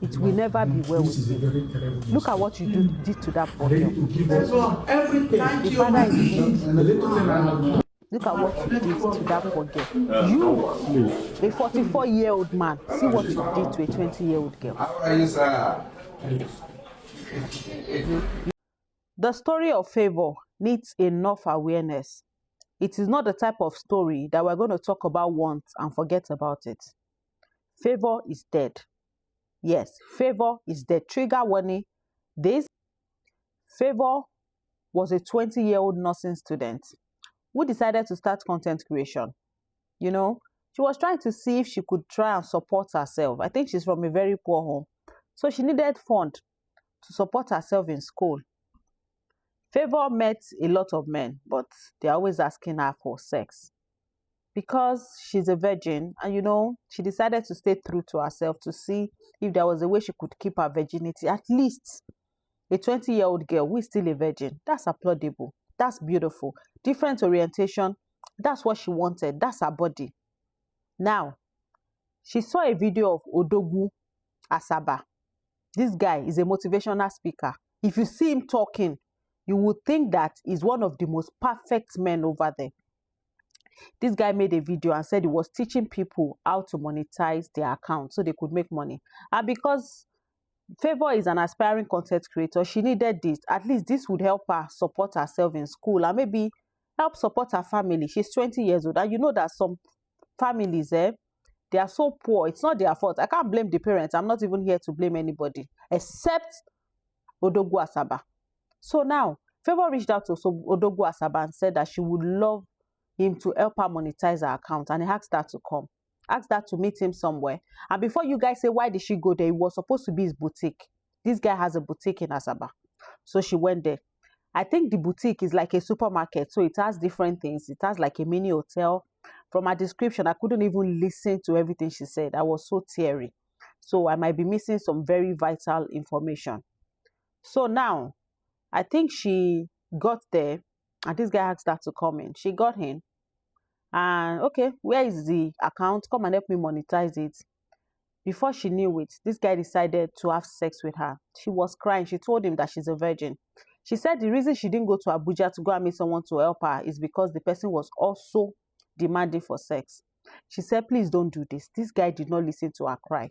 it will never be well with you. Look at what you did to that poor girl. The father is dead. Look at what you did to that poor girl. You, a 44-year-old man, see what you did to a 20-year-old girl. The story of Favour needs enough awareness. It is not the type of story that we're going to talk about once and forget about it. Favour is dead. Yes, Favour is dead. Trigger warning. This Favour was a 20-year-old nursing student who decided to start content creation. You know, she was trying to see if she could try and support herself. I think she's from a very poor home. So she needed funds to support herself in school. Favour met a lot of men, but they're always asking her for sex. Because she's a virgin and, you know, she decided to stay true to herself to see if there was a way she could keep her virginity. At least a 20-year-old girl who is still a virgin, that's applaudable. That's beautiful. Different orientation. That's what she wanted. That's her body. Now, she saw a video of Odogwu Asaba. This guy is a motivational speaker. If you see him talking, you would think that he's one of the most perfect men over there. This guy made a video and said he was teaching people how to monetize their account so they could make money. And because Favour is an aspiring content creator, she needed this. At least this would help her support herself in school and maybe help support her family. She's 20 years old. And you know that some families, they are so poor. It's not their fault. I can't blame the parents. I'm not even here to blame anybody except Odogwu Asaba. So now, Favour reached out to Odogwu Asaba and said that she would love him to help her monetize her account, and he asked her to come. Asked her to meet him somewhere. And before you guys say, why did she go there? It was supposed to be his boutique. This guy has a boutique in Asaba. So she went there. I think the boutique is like a supermarket. So it has different things. It has like a mini hotel. From her description, I couldn't even listen to everything she said. I was so teary. So I might be missing some very vital information. So now, I think she got there. And this guy asked her to come in. She got in. And okay, where is the account? Come and help me monetize it. Before she knew it, this guy decided to have sex with her. She was crying. She told him that she's a virgin. She said the reason she didn't go to Abuja to go and meet someone to help her is because the person was also demanding for sex. She said, please don't do this. This guy did not listen to her cry.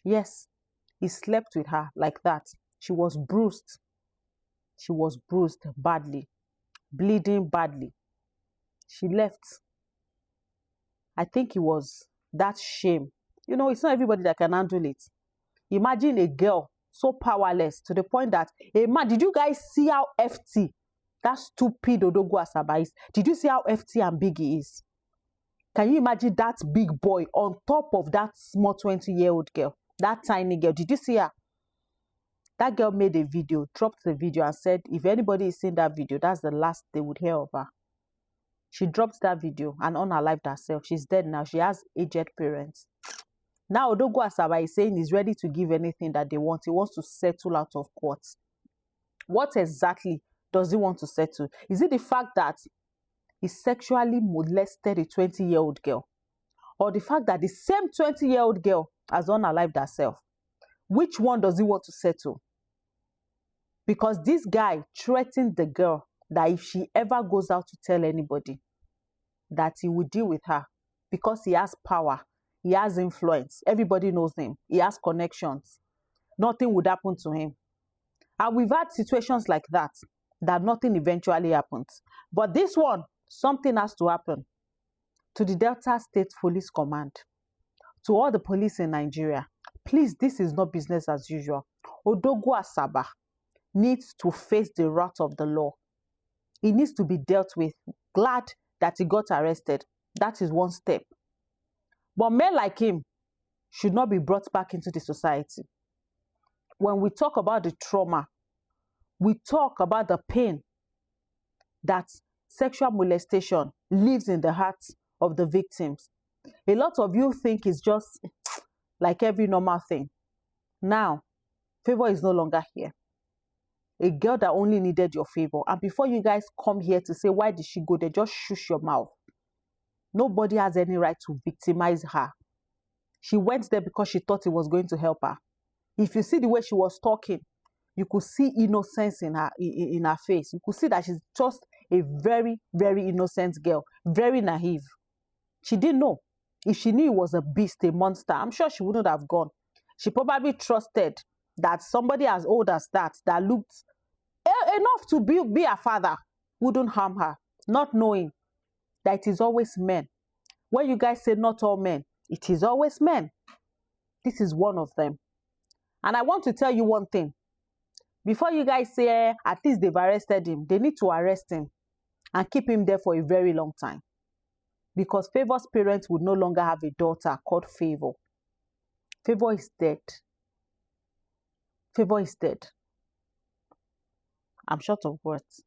Yes, he slept with her like that. She was bruised. She was bruised badly, bleeding badly. She left. I think it was that shame. You know, it's not everybody that can handle it. Imagine a girl so powerless to the point that a man, did you guys see how FT that stupid Odogwu Asaba is? Did you see how FT and big he is? Can you imagine that big boy on top of that small 20-year-old girl? That tiny girl. Did you see her? That girl made a video, dropped the video and said, if anybody is seeing that video, that's the last they would hear of her. She dropped that video and unalived herself. She's dead now. She has aged parents. Now Odogwu Asaba is saying he's ready to give anything that they want. He wants to settle out of court. What exactly does he want to settle? Is it the fact that he sexually molested a 20-year-old girl? Or the fact that the same 20-year-old girl has unalived herself? Which one does he want to settle? Because this guy threatened the girl that if she ever goes out to tell anybody, that he will deal with her because he has power, he has influence, everybody knows him, he has connections. Nothing would happen to him. And we've had situations like that nothing eventually happens. But this one, something has to happen. To the Delta State Police Command, to all the police in Nigeria, please, this is not business as usual. Odogwu Asaba needs to face the wrath of the law. He needs to be dealt with. Glad that he got arrested. That is one step. But men like him should not be brought back into the society. When we talk about the trauma, we talk about the pain that sexual molestation leaves in the hearts of the victims. A lot of you think it's just like every normal thing. Now, Favour is no longer here. A girl that only needed your favor. And before you guys come here to say, why did she go there? Just shush your mouth. Nobody has any right to victimize her. She went there because she thought it was going to help her. If you see the way she was talking, you could see innocence in her face. You could see that she's just a very, very innocent girl, very naive. She didn't know. If she knew it was a beast, a monster, I'm sure she wouldn't have gone. She probably trusted that somebody as old as that looked enough to be her father, wouldn't harm her, not knowing that it is always men. When you guys say not all men, it is always men. This is one of them. And I want to tell you one thing. Before you guys say, at least they've arrested him, they need to arrest him and keep him there for a very long time. Because Favour's parents would no longer have a daughter called Favour. Favour is dead. Favour is dead. I'm short of words.